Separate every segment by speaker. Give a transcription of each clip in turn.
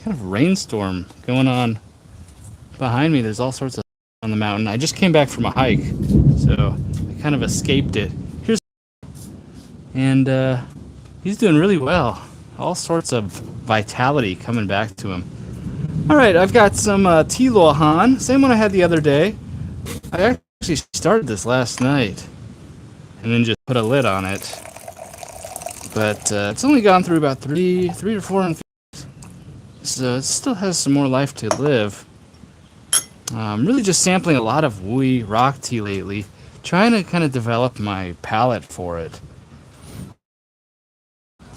Speaker 1: kind of rainstorm going on behind me. There's all sorts of on the mountain. I just came back from a hike, so I kind of escaped it. Here's and he's doing really well. All sorts of vitality coming back to him. All right, I've got some tea lohan, same one I had the other day. I actually started this last night and then just put a lid on it. But it's only gone through about three or four infusers, so it still has some more life to live. I'm really just sampling a lot of Wui rock tea lately, trying to kind of develop my palate for it.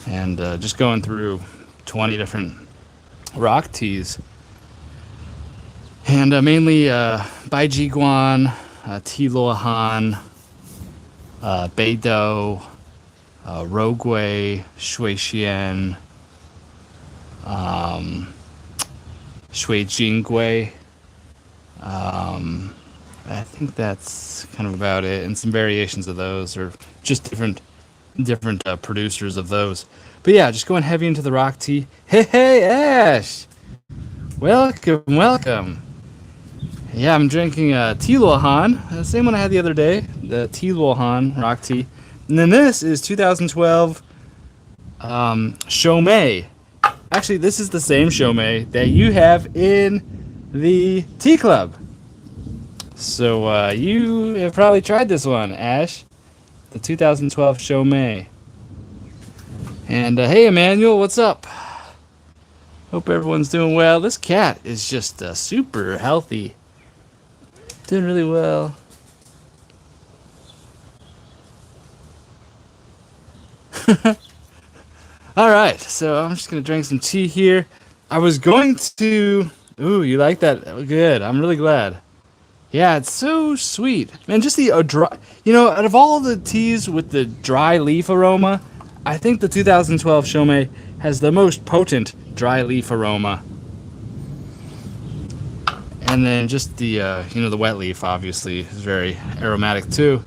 Speaker 1: And just going through 20 different rock teas. And mainly Bai Guan, Tea Luohan, Beidou, Roguei, Shui Xian, Shui Jingui. I think that's kind of about it, and some variations of those, or just different producers of those. But yeah, just going heavy into the rock tea. Hey, Ash! Welcome. Yeah, I'm drinking Tea Luohan, the same one I had the other day, the Tea Luohan rock tea. And then this is 2012 Shou Mei. Actually, this is the same Shou Mei that you have in the tea club. So you have probably tried this one, Ash. The 2012 Shou Mei. And hey, Emmanuel, what's up? Hope everyone's doing well. This cat is just super healthy. Doing really well. All right, so I'm just gonna drink some tea here. I was going to. Ooh, you like that? Good. I'm really glad. Yeah, it's so sweet, man. Just the dry. You know, out of all the teas with the dry leaf aroma, I think the 2012 Shou Mei has the most potent dry leaf aroma. And then just the the wet leaf obviously is very aromatic too.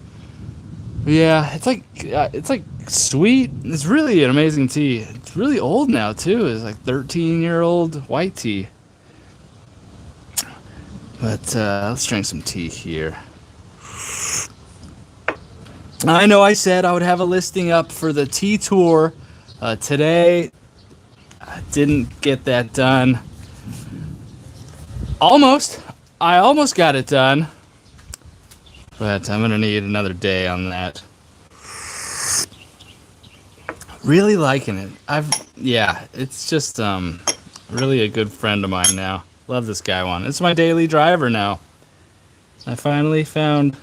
Speaker 1: But yeah, it's like sweet. It's really an amazing tea. It's really old now too. It's like 13-year-old white tea. But let's drink some tea here. I know I said I would have a listing up for the tea tour today. I didn't get that done. I almost got it done, but I'm gonna need another day on that. Really liking it. It's just really a good friend of mine now. Love this guy one. It's my daily driver now. I finally found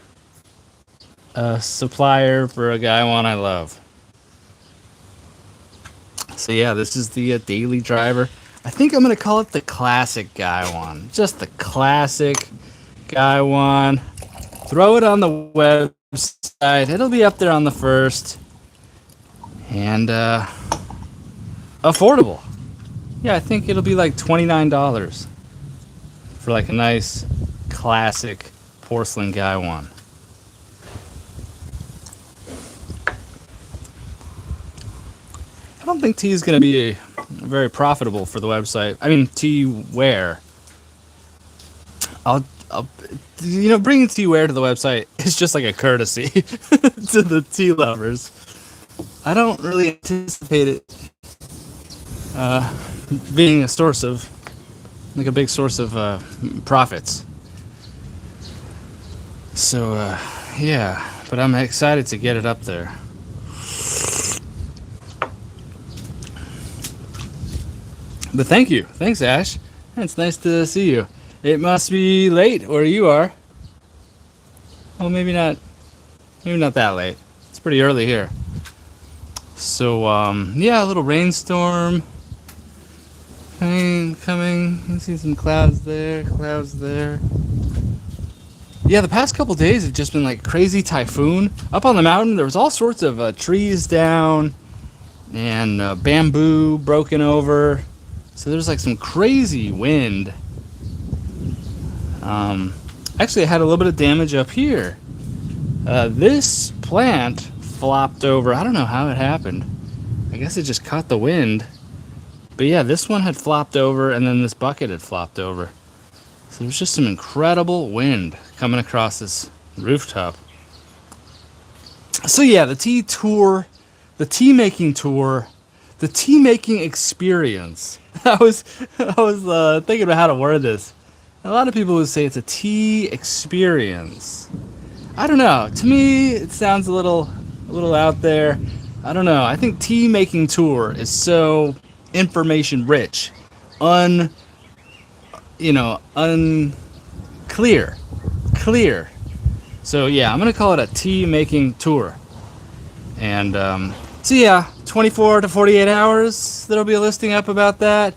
Speaker 1: a supplier for a guy one I love. So yeah, this is the daily driver. I think I'm gonna call it the classic guy one. Just the classic guy one. Throw it on the website. It'll be up there on the first. And affordable. Yeah, I think it'll be like $29 for like a nice classic porcelain guy one. I don't think tea is going to be very profitable for the website. I mean, tea wear. I'll bringing tea wear to the website is just like a courtesy to the tea lovers. I don't really anticipate it being a source of, like a big source of profits. So, yeah, but I'm excited to get it up there. But thank you. Thanks, Ash. It's nice to see you. It must be late where you are. Well, maybe not that late. It's pretty early here. So, yeah, a little rainstorm coming. You can see some clouds there. Yeah, the past couple days have just been like crazy typhoon. Up on the mountain, there was all sorts of trees down and bamboo broken over. So there's like some crazy wind. Actually, I had a little bit of damage up here. This plant flopped over. I don't know how it happened. I guess it just caught the wind But yeah, this one had flopped over, and then this bucket had flopped over. So there's just some incredible wind coming across this rooftop. So yeah, the tea tour, the tea making tour, the tea making experience. I was thinking about how to word this. A lot of people would say it's a tea experience. I don't know. To me, it sounds a little out there. I don't know. I think tea making tour is so information rich, unclear, clear. So yeah, I'm gonna call it a tea making tour. And so yeah, 24 to 48 hours. There'll be a listing up about that.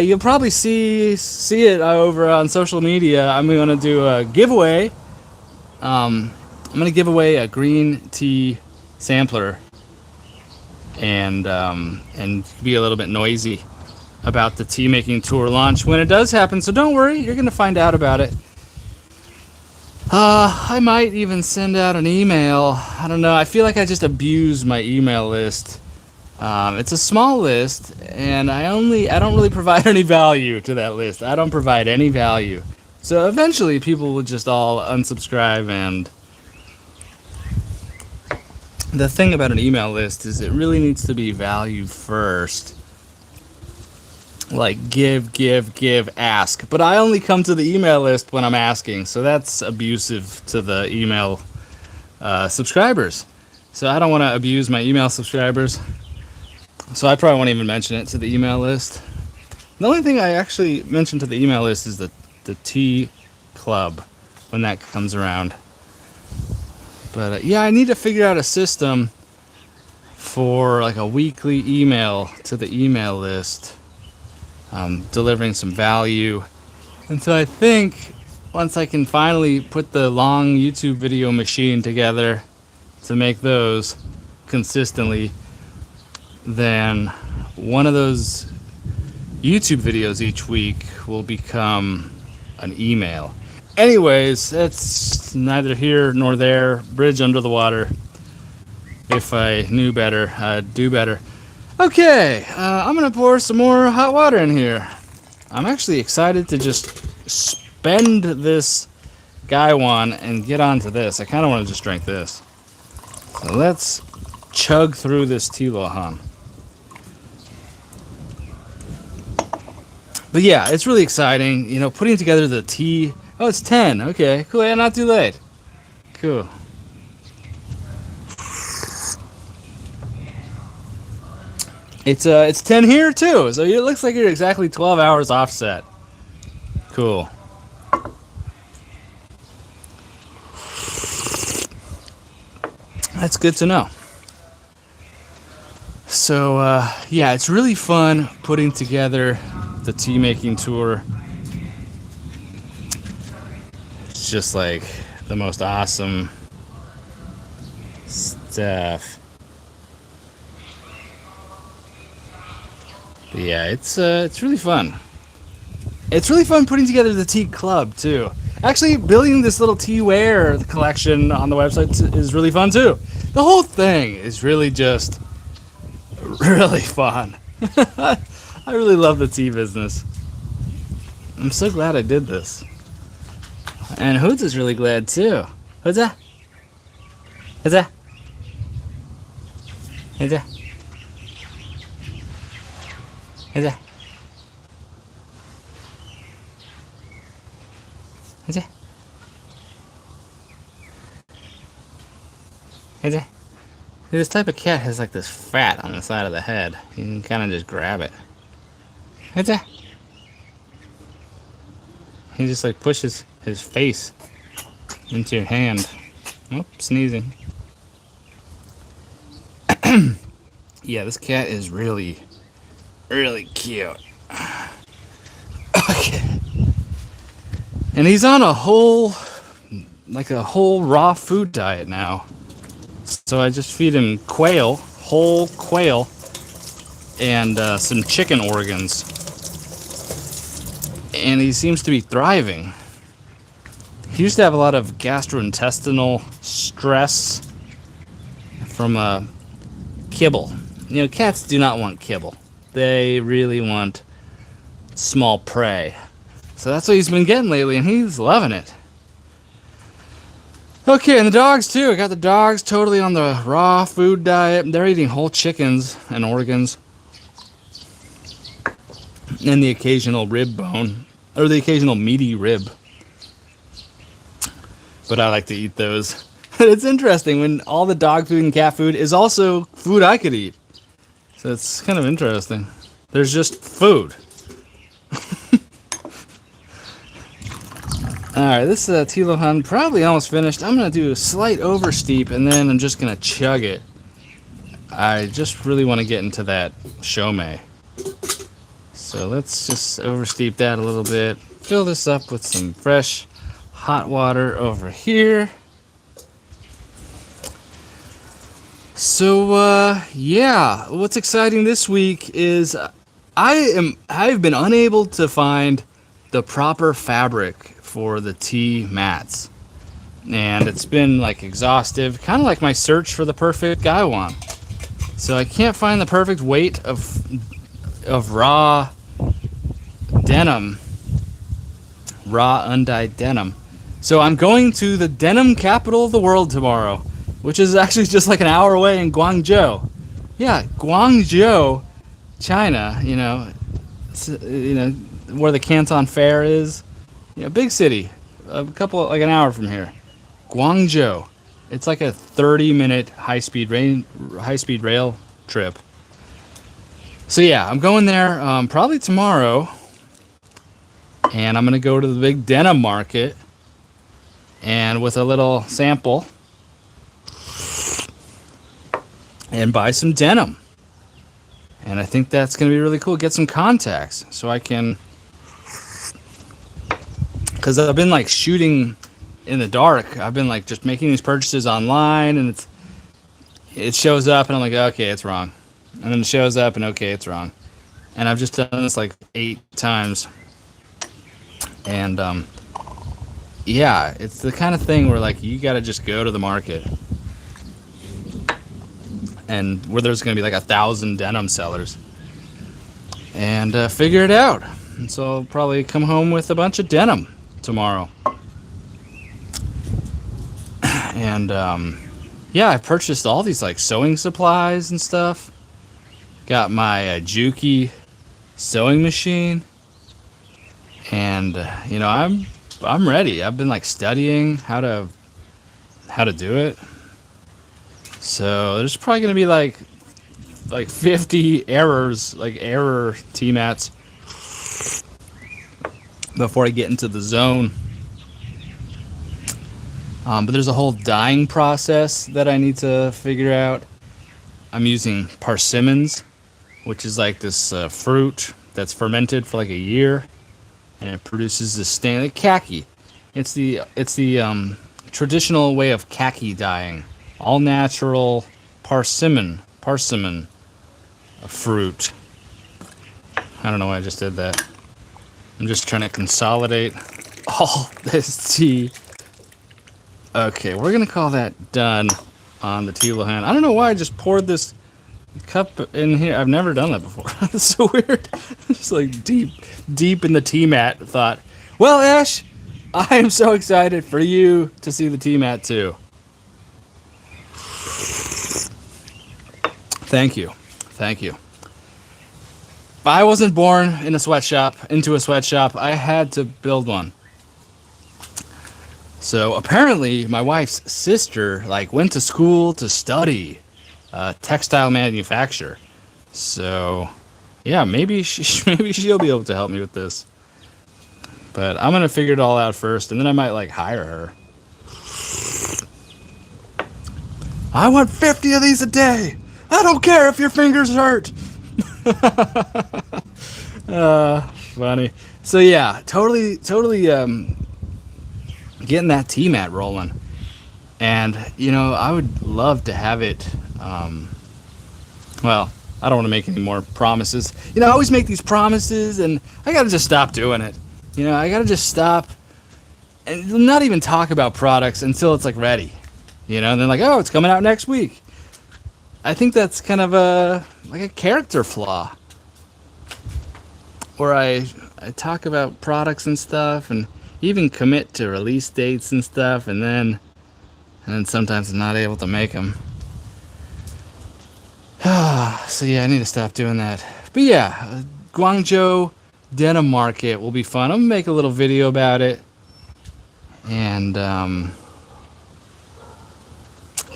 Speaker 1: You'll probably see it over on social media. I'm gonna do a giveaway. I'm gonna give away a green tea sampler, and be a little bit noisy about the tea making tour launch when it does happen. So don't worry, you're gonna find out about it. I might even send out an email. I don't know. I feel like I just abused my email list. It's a small list, and I don't really provide any value to that list. I don't provide any value. So eventually people will just all unsubscribe, and the thing about an email list is it really needs to be value first. Like give, ask. But I only come to the email list when I'm asking, so that's abusive to the email subscribers. So I don't want to abuse my email subscribers. So I probably won't even mention it to the email list. The only thing I actually mention to the email list is the tea club when that comes around. But yeah, I need to figure out a system for like a weekly email to the email list, delivering some value. And so I think once I can finally put the long YouTube video machine together to make those consistently, then one of those YouTube videos each week will become an email. Anyways, that's neither here nor there. Bridge under the water. If I knew better, I'd do better. Okay, I'm gonna pour some more hot water in here. I'm actually excited to just spend this Gaiwan and get onto this. I kind of want to just drink this. So let's chug through this tea lohan. But yeah, it's really exciting, putting together the tea. Oh, it's 10. Okay, cool. Yeah, not too late. Cool. It's 10 here too, so it looks like you're exactly 12 hours offset. Cool. That's good to know. So yeah, it's really fun putting together the tea making tour. It's just like the most awesome stuff. But yeah, it's really fun. It's really fun putting together the tea club too. Actually, building this little teaware collection on the website is really fun too. The whole thing is really just really fun. I really love the tea business. I'm so glad I did this. And Hoods is really glad too. Hoodza? Hoodza? Hoodza? Hoodza? Hoodza? Hoodza? This type of cat has like this fat on the side of the head. You can kind of just grab it. Hoodza? He just like pushes his face into your hand. Oh, sneezing. Yeah, this cat is really cute. Okay. And he's on a whole raw food diet now. So I just feed him whole quail, and some chicken organs. And he seems to be thriving. He used to have a lot of gastrointestinal stress from kibble. Cats do not want kibble. They really want small prey. So that's what he's been getting lately, and he's loving it. Okay, and the dogs too. I got the dogs totally on the raw food diet. They're eating whole chickens and organs. And the occasional rib bone. Or the occasional meaty rib. But I like to eat those. It's interesting when all the dog food and cat food is also food I could eat. So it's kind of interesting. There's just food. Alright, this Tilo Hun probably almost finished. I'm going to do a slight oversteep and then I'm just going to chug it. I just really want to get into that Shou Mei. So let's just oversteep that a little bit. Fill this up with some fresh hot water over here. So yeah, what's exciting this week is I've been unable to find the proper fabric for the tea mats, and it's been like exhaustive, kind of like my search for the perfect Gaiwan. So I can't find the perfect weight of raw denim, raw undyed denim. So I'm going to the denim capital of the world tomorrow, which is actually just like an hour away in Guangzhou. Yeah, Guangzhou, China. Where the Canton Fair is. Big city, like an hour from here. Guangzhou. It's like a 30-minute high-speed rail trip. So yeah, I'm going there probably tomorrow, and I'm gonna go to the big denim market, and with a little sample, and buy some denim. And I think that's gonna be really cool. Get some contacts so I can. Because I've been like shooting in the dark. I've been like just making these purchases online, and it shows up, and I'm like, okay, it's wrong. And then it shows up, and okay, it's wrong. And I've just done this like 8 times. And yeah, it's the kind of thing where like you got to just go to the market, and where there's going to be like 1,000 denim sellers, and figure it out. And so I'll probably come home with a bunch of denim tomorrow. And yeah, I purchased all these like sewing supplies and stuff. Got my Juki sewing machine, and I'm ready. I've been like studying how to do it. So there's probably gonna be like 50 errors, like error T-mats, before I get into the zone. But there's a whole dyeing process that I need to figure out. I'm using persimmons, which is like this fruit that's fermented for like a year, and it produces this stain like khaki. It's the traditional way of khaki dyeing, all natural persimmon fruit. I don't know why I just did that. I'm just trying to consolidate all this tea. Okay, we're gonna call that done on the Tilo Hun. I don't know why I just poured this cup in here. I've never done that before. It's so weird. Just like deep in the tea mat. Thought, well, Ash, I am so excited for you to see the tea mat too. Thank you. If I wasn't born into a sweatshop, I had to build one. So apparently my wife's sister went to school to study textile manufacture. So yeah, maybe she'll be able to help me with this. But I'm gonna figure it all out first, and then I might hire her. I want 50 of these a day. I don't care if your fingers hurt. Funny. So yeah, totally getting that tea mat rolling. And I would love to have it well, I don't want to make any more promises. I always make these promises and I gotta just stop doing it. I gotta just stop and not even talk about products until it's ready. And then oh, it's coming out next week. I think that's kind of a character flaw. where I talk about products and stuff, and even commit to release dates and stuff, and then sometimes I'm not able to make them. So yeah, I need to stop doing that. But yeah, Guangzhou Denim Market will be fun. I'm gonna make a little video about it, and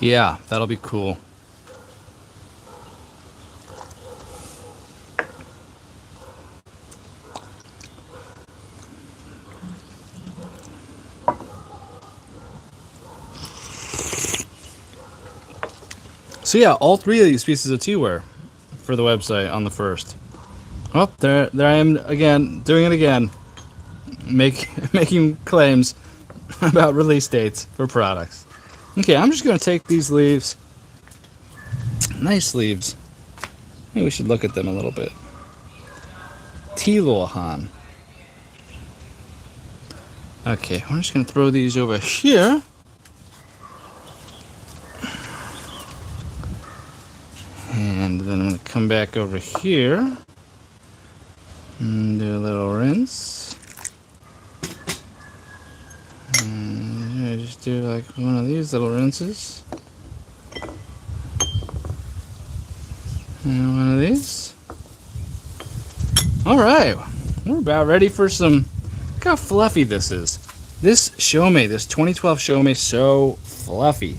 Speaker 1: yeah, that'll be cool. So yeah, all three of these pieces of teaware for the website on the first. Oh, there I am again, doing it again, making claims about release dates for products. Okay, I'm just gonna take these leaves, nice leaves. Maybe we should look at them a little bit. Tiluohan. Okay, we're just gonna throw these over here. And then I'm going to come back over here and do a little rinse. And I just do like one of these little rinses. And one of these. Alright, we're about ready for some. Look how fluffy this is. This Shou Mei, this 2012 Shou Mei, so fluffy.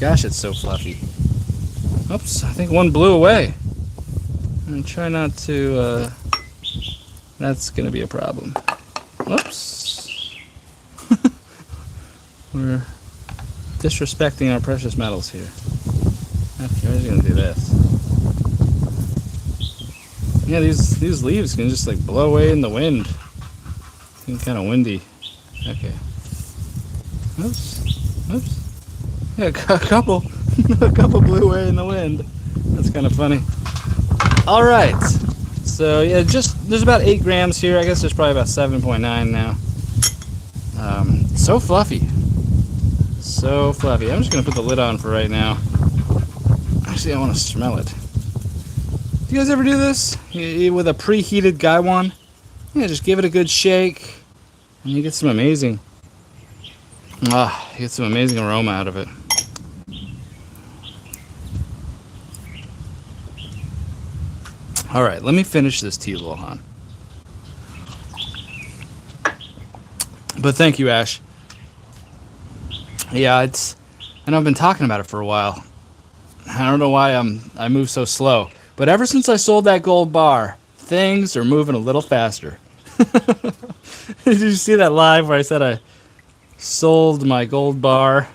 Speaker 1: Gosh, it's so fluffy. Oops, I think one blew away. I'm try not to, that's gonna be a problem. Whoops. We're disrespecting our precious metals here. Okay, we're just gonna do this. Yeah, these leaves can just like blow away in the wind. It's kind of windy. Okay. Oops. Oops. Yeah, a couple. A couple blew away in the wind. That's kind of funny. All right. So yeah, there's about 8 grams here. I guess there's probably about 7.9 now. So fluffy. So fluffy. I'm just gonna put the lid on for right now. Actually, I want to smell it. Do you guys ever do this with a preheated gaiwan? Yeah, just give it a good shake, and you get some amazing. You get some amazing aroma out of it. All right, let me finish this tea, Lohan. But thank you, Ash. Yeah, I know I've been talking about it for a while. I don't know why I move so slow, but ever since I sold that gold bar, things are moving a little faster. Did you see that live where I said I sold my gold bar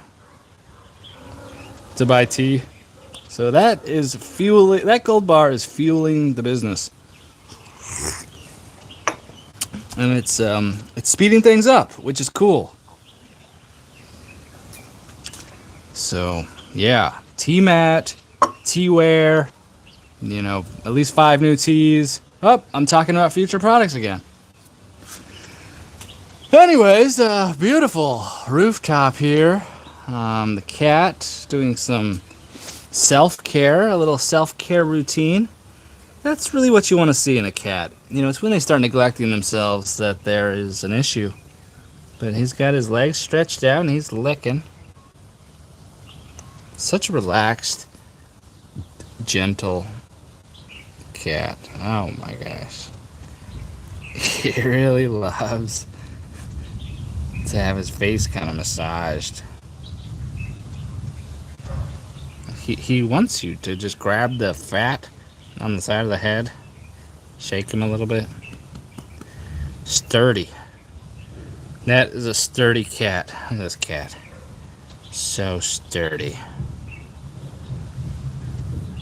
Speaker 1: to buy tea? So that is fueling, that gold bar is fueling the business. And it's speeding things up, which is cool. So, yeah, tea mat, teaware, you know, at least 5 new teas. Oh, I'm talking about future products again. Anyways, beautiful rooftop here. The cat doing some self-care, a little self-care routine. That's really what you want to see in a cat. You know, it's when they start neglecting themselves that there is an issue. But he's got his legs stretched out and he's licking. Such a relaxed, gentle cat. Oh my gosh. He really loves to have his face kind of massaged. He wants you to just grab the fat on the side of the head, shake him a little bit. Sturdy. That is a sturdy cat. Look at this cat. So sturdy.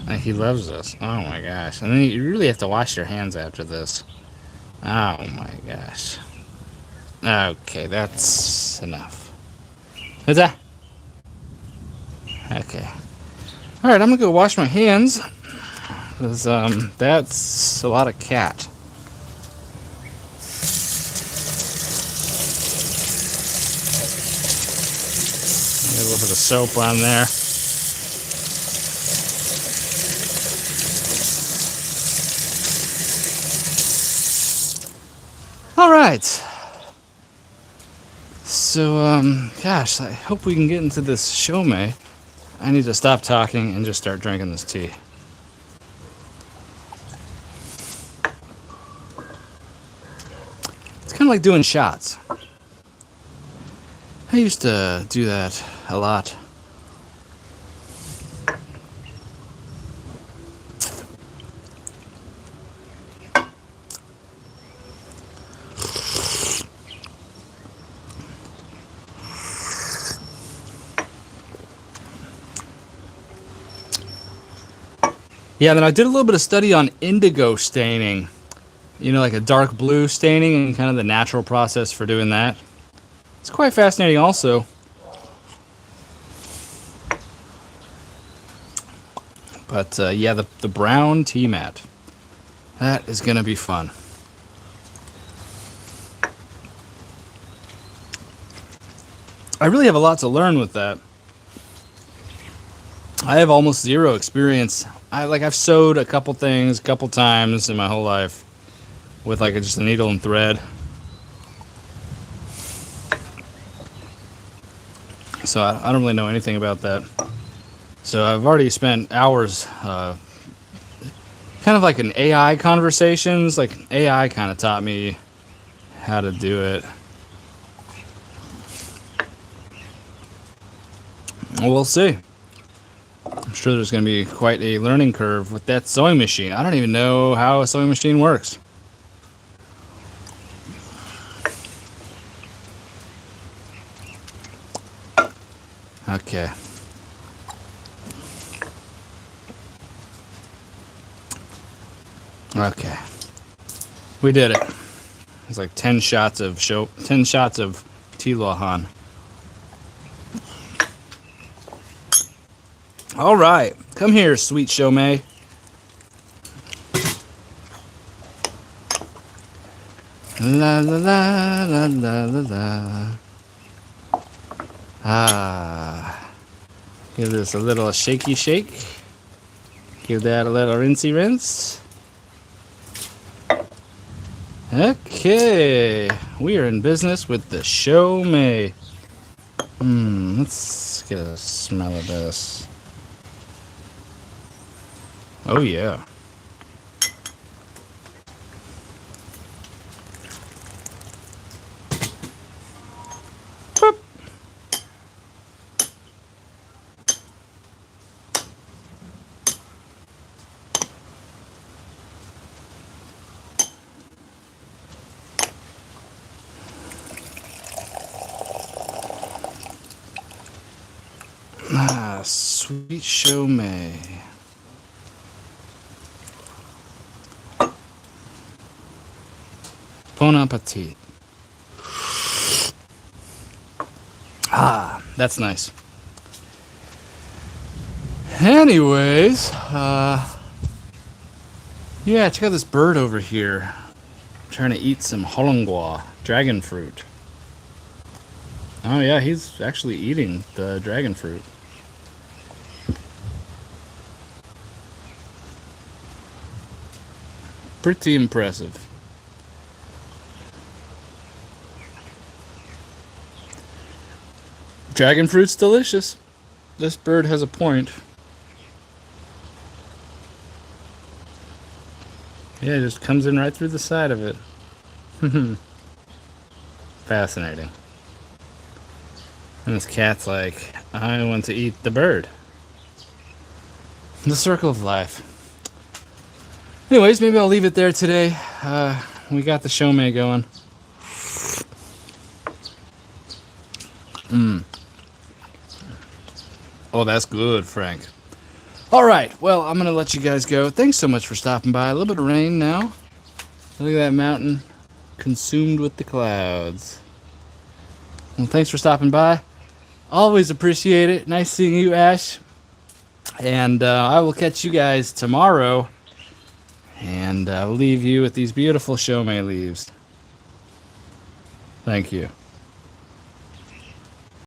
Speaker 1: And he loves this. Oh my gosh. And then you really have to wash your hands after this. Oh my gosh. Okay, that's enough. What's that? Okay. Alright, I'm gonna go wash my hands. Because, that's a lot of cat. Get a little bit of soap on there. right. So, gosh, I hope we can get into this Shou Mei. I need to stop talking and just start drinking this tea. It's kind of like doing shots. I used to do that a lot. Yeah, then I did a little bit of study on indigo staining. You know, like a dark blue staining and kind of the natural process for doing that. It's quite fascinating also. But yeah, the brown tea mat. That is going to be fun. I really have a lot to learn with that. I have almost zero experience. I've sewed a couple things a couple times in my whole life with like just a needle and thread. So I don't really know anything about that. So I've already spent hours kind of like an AI conversations. Like AI kind of taught me how to do it. Well, we'll see. I'm sure there's going to be quite a learning curve with that sewing machine. I don't even know how a sewing machine works. Okay. Okay. We did it. It's like 10 shots of Tilahan. All right, come here, sweet Shou Mei. La la la la la la la. Ah, give this a little shaky shake. Give that a little rinsey rinse. Okay, we are in business with the Shou Mei. Let's get a smell of this. Oh yeah. Boop. Ah, sweet Shou Mei. Bon appetit. Ah, that's nice. Anyways, yeah, check out this bird over here. Trying to eat some holongua, dragon fruit. Oh yeah, he's actually eating the dragon fruit. Pretty impressive. Dragon fruit's delicious. This bird has a point. Yeah, it just comes in right through the side of it. Fascinating. And this cat's like, I want to eat the bird. The circle of life. Anyways, maybe I'll leave it there today. We got the Shou Mei going. Oh, that's good, Frank. All right, well, I'm going to let you guys go. Thanks so much for stopping by. A little bit of rain now. Look at that mountain consumed with the clouds. Well, thanks for stopping by. Always appreciate it. Nice seeing you, Ash. And I will catch you guys tomorrow. And I'll leave you with these beautiful Shou Mei leaves. Thank you.